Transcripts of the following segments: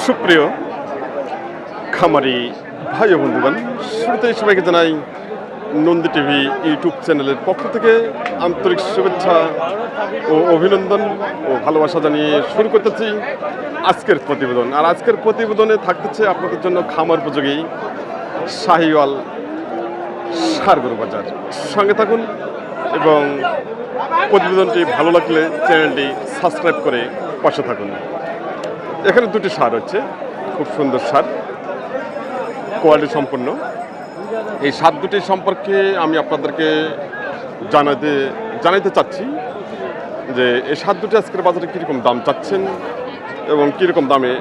সুপ্রিয় খামারি ভাই ও বন্ধুগণ, শুরুতেই সবাইকে জানাই নন্দী টিভি ইউটিউব চ্যানেলের পক্ষ থেকে আন্তরিক শুভেচ্ছা ও অভিনন্দন ও ভালোবাসা জানিয়ে শুরু করতেছি আজকের প্রতিবেদন। আর আজকের প্রতিবেদনে থাকতেছে আপনাদের জন্য খামার উপযোগী শাহিওয়াল ষাঁড় গরু বাজার। সঙ্গে থাকুন এবং প্রতিবেদনটি ভালো লাগলে চ্যানেলটি সাবস্ক্রাইব করে পাশে থাকুন। এখানে দুটি ষাঁড় হচ্ছে, খুব সুন্দর ষাঁড়, কোয়ালিটি সম্পন্ন। এই ষাঁড় দুটি সম্পর্কে আমি আপনাদেরকে জানাইতে চাচ্ছি যে এই ষাঁড় দুটি আজকের বাজারে কীরকম দাম চাচ্ছেন এবং কীরকম দামে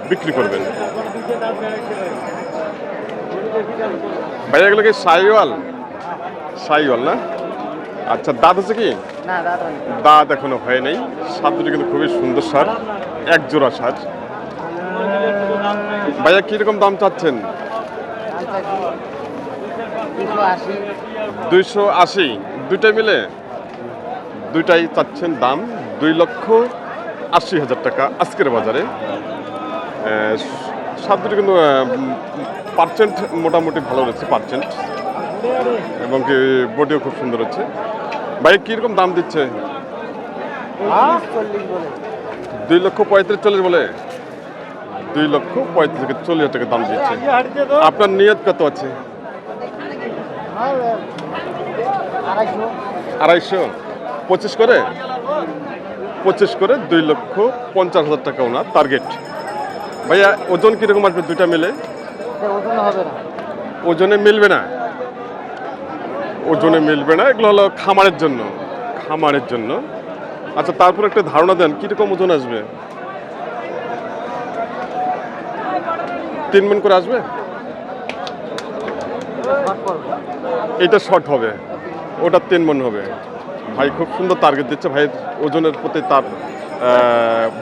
বিক্রি করবেন। ভাইয়া এগুলো কি শাহিওয়াল না? আচ্ছা, দাঁত আছে কি? দাঁত এখনো হয় নাই। ষাঁড় দুটি কিন্তু খুবই সুন্দর ষাঁড়, এক জোড়া ষাঁড়। ভাইয়া কিরকম দাম চাচ্ছেন? 280। দুইটাই মিলে দুইটাই চাচ্ছেন দাম 2,80,000 টাকা আজকের বাজারে। ষাঁড় দুটি কিন্তু পার্সেন্ট মোটামুটি ভালো রয়েছে, পার্সেন্ট, এবং কি বডিও খুব সুন্দর হচ্ছে। ভাই কিরকম দাম দিচ্ছে? 2,35,40 বলে। 2,35,40 টাকা দাম দিচ্ছে। আপনার নিয়ত কত আছে? 250। 25 করে 2,50,000 টাকা ওনার টার্গেট। ভাইয়া ওজন কিরকম আসবে দুইটা মিলে? ওজনে মিলবে না, এগুলো হলো খামারের জন্য। আচ্ছা, তারপর একটা ধারণা দেন কিরকম ওজন আসবে? 3 মণ করে আসবে? এটা শর্ট হবে, ওটা 3 মণ হবে। ভাই খুব সুন্দর টার্গেট দিচ্ছে। ভাইয়ের ওজনের প্রতি তার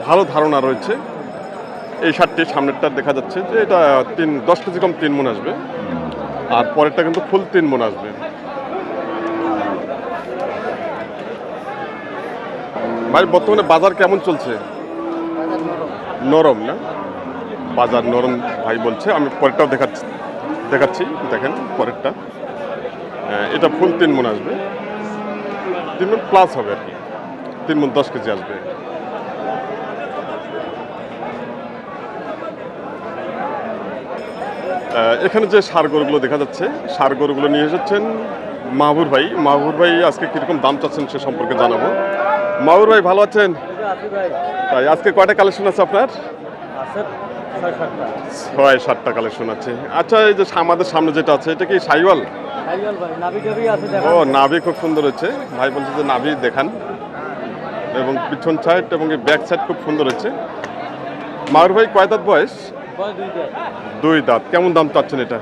ভালো ধারণা রয়েছে। এই ষাঁড়টি সামনেরটা দেখা যাচ্ছে যে এটা 10 কেজি কম 3 মণ আসবে, আর পরেরটা কিন্তু ফুল 3 মণ আসবে। ভাই বর্তমানে বাজার কেমন চলছে? নরম না? বাজার নরম ভাই বলছে। আমি পরেরটাও দেখাচ্ছি, দেখেন পরেরটা। এটা ফুল 3 মণ আসবে, 3 মণ প্লাস হবে আর কি, 3 মণ 10 কেজি আসবে। এখানে যে ষাঁড় গরুগুলো দেখা যাচ্ছে, ষাঁড় গরুগুলো নিয়ে এসেছেন মাহবুর ভাই আজকে কিরকম দাম চাচ্ছেন সে সম্পর্কে জানাবো। মাহবুর ভাই ভালো আছেন? তাই আজকে কয়টা কালেকশন আছে আপনার? 6-7টা কালেকশন আছে। আচ্ছা, এই যে আমাদের সামনে যেটা আছে এটা কি শাহিওয়াল? ও, নাভি খুব সুন্দর হচ্ছে। ভাই বলছে যে নাভি দেখান, এবং পিছন সাইড এবং ব্যাক সাইড খুব সুন্দর হচ্ছে। মাহবুর ভাই কয় দাঁত বয়স? 2 দাঁত। কেমন দাম চাচ্ছেন এটা?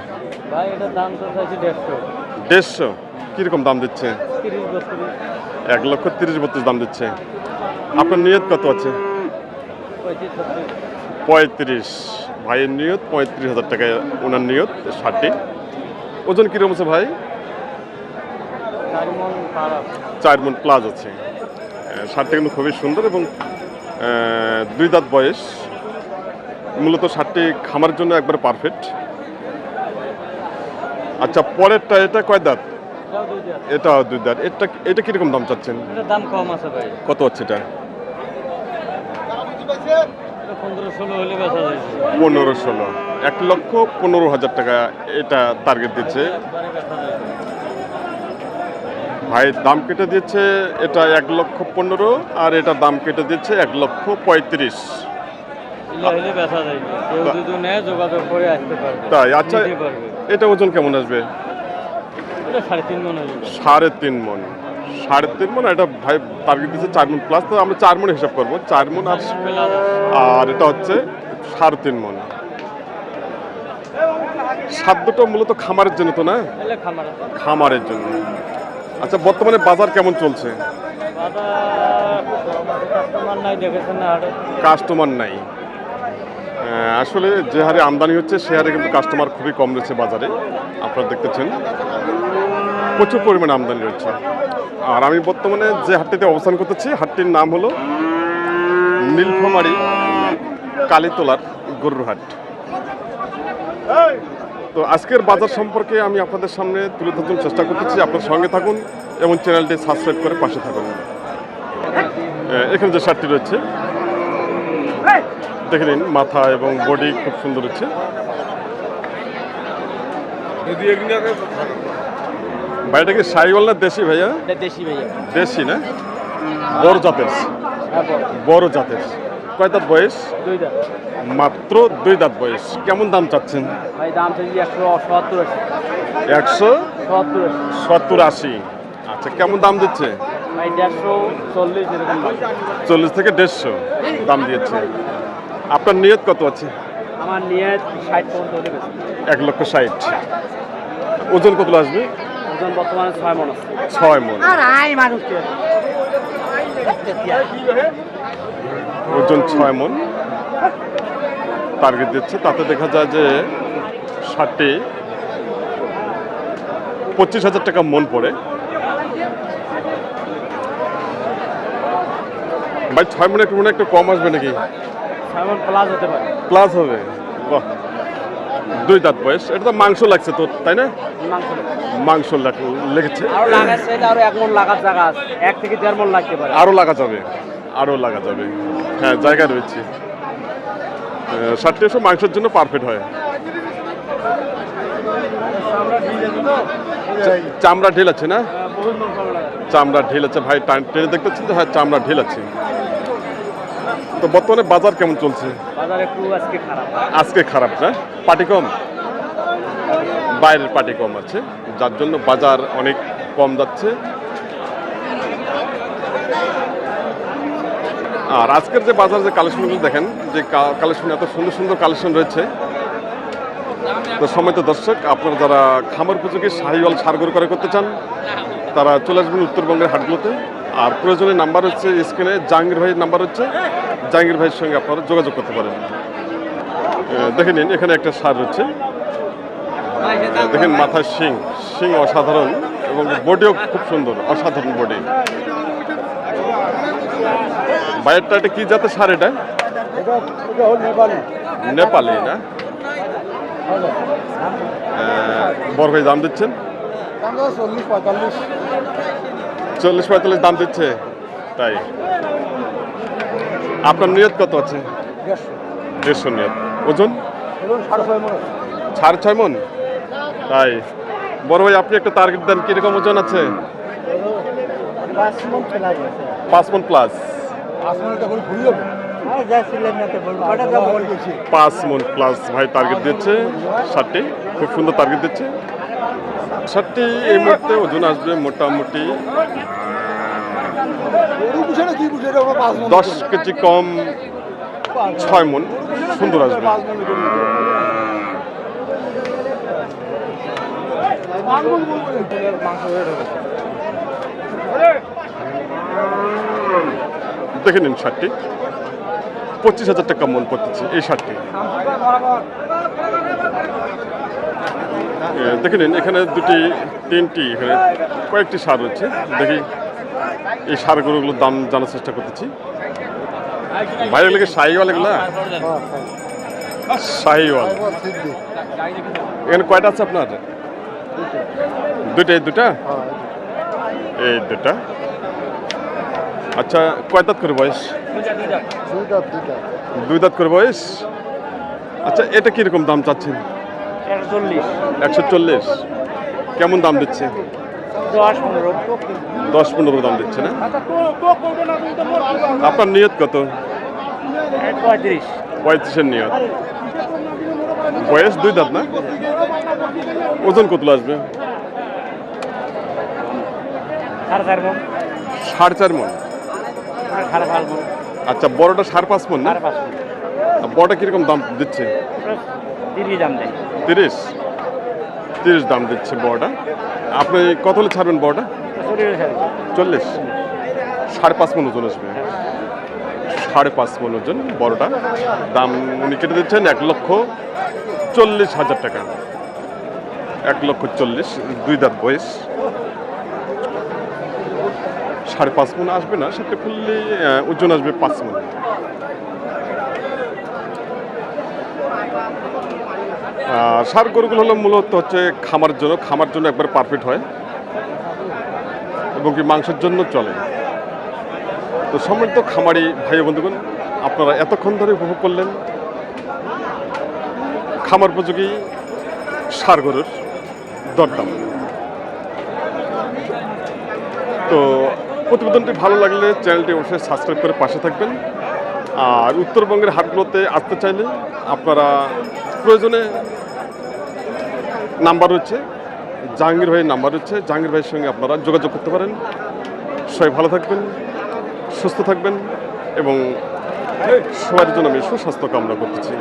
150। কিরকম দাম দিচ্ছে? 1,30,000-32 দাম দিচ্ছে। আপনার নিয়ত কত আছে? 35। ভাইয়ের নিয়ত 35,000 টাকা ওনার নিয়ত। ষাঁড়টি ওজন কিরকম আছে ভাই? 4 মণ প্লাস আছে। ষাঁড়টি কিন্তু খুবই সুন্দর এবং 2 দাঁত বয়স। মূলত ষাঁড়টি খামারের জন্য একবারে পারফেক্ট। আচ্ছা, পরেরটা এটা কয় দাঁত? এটা 2 দাঁত। এটা কিরকম দাম চাচ্ছেন? দাম কম আছে ভাই। কত হচ্ছে এটা? 15-16 হলে বেচা যায়। 15-16। 1,15,000 টাকা এটা টার্গেট দিচ্ছে ভাই। দাম কেটে দিচ্ছে এটা 1,15,000, আর এটা দাম কেটে দিচ্ছে 1,35,000। তাই? আচ্ছা, এটা ওজন কেমন আসবে? 3.5 মণ। 3.5 মণ। এটা ভাই টার্গেট দিচ্ছে 4 মণ প্লাস। তো আমরা 4 মণ হিসাব করবো। 4 মণ আর এটা হচ্ছে 3.5 মণ। খাদ্যটা মূলত খামারের জন্য তো না? খামারের জন্য। আচ্ছা, বর্তমানে বাজার কেমন চলছে? কাস্টমার নাই। আসলে যে হারে আমদানি হচ্ছে সে হারে কিন্তু কাস্টমার খুবই কম রয়েছে বাজারে। আপনারা দেখতেছেন প্রচুর পরিমাণে আমদানি রয়েছে। আর আমি বর্তমানে যে হাটটিতে অবস্থান করতেছি, হাটটির নাম হলো নীলফামারী কালীতলার গরুর হাট। তো আজকের বাজার সম্পর্কে আমি আপনাদের সামনে তুলে ধরার চেষ্টা করতেছি। আপনার সঙ্গে থাকুন এবং চ্যানেলটি সাবস্ক্রাইব করে পাশে থাকুন। এখানে যে শার্টটি রয়েছে দেখে নিন, মাথা এবং বডি খুব সুন্দর হচ্ছে। ভাইটা কি সাইওয়াল না দেশি ভাইয়া? দেশি ভাইয়া। দেশি না, বড় জাতের। বড় জাতের। কয় দাঁত বয়স? 2 দাঁত। মাত্র 2 দাঁত বয়স। কেমন দাম চাচ্ছেন? ভাই দাম চাইছি 170 170-80। আচ্ছা, কেমন দাম দিচ্ছে? ভাই 140 এরকম দাম। 40 থেকে 150 দাম দিয়েছে। আপনার নিয়ত কত আছে? আমার নিয়ে 60 পর্যন্ত হলে বেশি। 1,60,000। ওজন কত আসবে? ওজন বর্তমানে 6 মণ আছে। 6 মণ। ওজন 6 মণ টার্গেট দিচ্ছে। তাতে দেখা যায় যে ষাটটি 25,000 টাকা মন পড়ে। ভাই 6 মনে একটু কম আসবে নাকি? 6 মণ প্লাস হতে পারে। প্লাস হবে। বাহ, 2 দাঁত বয়স। এটা তো মাংস লাগছে তো, তাই না? মাংস লেগেছে। আরো লাগাচ্ছে, আরো 1 মণ লাগার জায়গা আছে। 1 থেকে 1.5 মণ লাগতে পারে। আরও লাগা যাবে, আরও লাগা যাবে। হ্যাঁ, জায়গা রয়েছে। 60 মাংসের জন্য পারফেক্ট হয়। চামড়া ঢিল আছে না? চামড়া ঢিল আছে ভাই, ট্রেনে দেখতে পাচ্ছেন তো? হ্যাঁ, চামড়া ঢিল আছে। তো বর্তমানে বাজার কেমন চলছে? বাজার একটু আজকে খারাপ। আজকে খারাপ না? পার্টি কম? বাইরের পার্টি কম আছে, যার জন্য বাজার অনেক কম যাচ্ছে। আর আজকের যে বাজার যে কালেকশনগুলো দেখেন, যে কালেকশন এত সুন্দর সুন্দর কালেকশন রয়েছে। তো সম্মানিত দর্শক, আপনারা যারা খামার উপযোগী শাহিওয়াল ষাঁড় গরু ক্রয় করতে চান, তারা চলে আসবেন উত্তরবঙ্গের হাটগুলোতে। আর প্রয়োজনীয় নাম্বার হচ্ছে স্ক্রিনে জাহাঙ্গীর ভাইয়ের নাম্বার হচ্ছে, জাহাঙ্গীর ভাইয়ের সঙ্গে আপনারা যোগাযোগ করতে পারেন। দেখে নিন, এখানে একটা ষাঁড় রয়েছে। দেখেন মাথায় শিং অসাধারণ এবং বডিও খুব সুন্দর, অসাধারণ বডি। বাইরেরটা এটা কি জাতের ষাঁড়? এটা নেপালি না? বড় ভাই দাম দিচ্ছেন 40-45 দাম দিচ্ছে, তাই? আপনার নিয়ত কত আছে? 150 নিয়ত। ওজন 6.5 মণ, তাই? বড় ভাই আপনি একটা টার্গেট দেন, কিরকম ওজন আছে? 5 মণ প্লাস। 5 মণ প্লাস ভাই টার্গেট দিচ্ছে। 60টি খুব সুন্দর টার্গেট দিচ্ছে। 60টি এই মুহূর্তে ওজন আসবে মোটামুটি 10 কেজি কম, 6 মণ সুন্দর আসবে। দেখে নিন, 60টি 25,000 টাকা মন পড়তেছে এই ষাঁড়টি। দেখে নিন, এখানে 2-3টি এখানে কয়েকটি ষাঁড় রয়েছে। দেখি এই ষাঁড় গরুগুলোর দাম জানার চেষ্টা করতেছি। বাইরে লেগে শাহিওয়াল, এগুলা শাহিওয়াল। এখানে কয়টা আছে আপনার? দুটা? এই দুটা। আচ্ছা, কয় দাঁত করে বয়স? 2 দাঁত করে বয়স। আচ্ছা, এটা কিরকম দাম চাচ্ছেন? 140। কেমন দাম দিচ্ছে? 10-15 দাম দিচ্ছে না? আপনার নিয়ত কত? 35-এর নিয়ত। বয়স 2 দাঁত না? ওজন কত আসবে? 4.5 মণ। আচ্ছা, বড়টা 5.5 মণ না? বড়টা কিরকম দাম দিচ্ছে? 30 দাম দিচ্ছে বড়টা। আপনি কত হলে ছাড়বেন বড়টা? 40। 5.5 মণ ওজন আসবে। 5.5 মণ ওজন বড়টা। দাম উনি কেটে দিচ্ছেন 1,40,000 টাকা। 1,40,000, 2 দাঁত বয়স। 5.5 মণ আসবে না, সেটা ফুললি ওজন আসবে 5 মণ। সার গরুগুলো হলো মূলত হচ্ছে খামার জন্য একবার পারফেক্ট হয় এবং কি মাংসের জন্য চলে। তো সম্মানিত খামারি ভাই বন্ধুগণ, আপনারা এতক্ষণ ধরে উপভোগ করলেন খামার উপযোগী ষাঁড় গরুর দরদাম। তো প্রতিবেদনটি ভালো লাগলে চ্যানেলটি অবশ্যই সাবস্ক্রাইব করে পাশে থাকবেন। আর উত্তরবঙ্গের হাটগুলোতে আসতে চাইলে আপনারা প্রয়োজনে নাম্বার হচ্ছে জাহাঙ্গীর ভাইয়ের নাম্বার হচ্ছে, জাহাঙ্গীর ভাইয়ের সঙ্গে আপনারা যোগাযোগ করতে পারেন। সবাই ভালো থাকবেন, সুস্থ থাকবেন এবং সবার জন্য আমি সুস্বাস্থ্য কামনা করতেছি।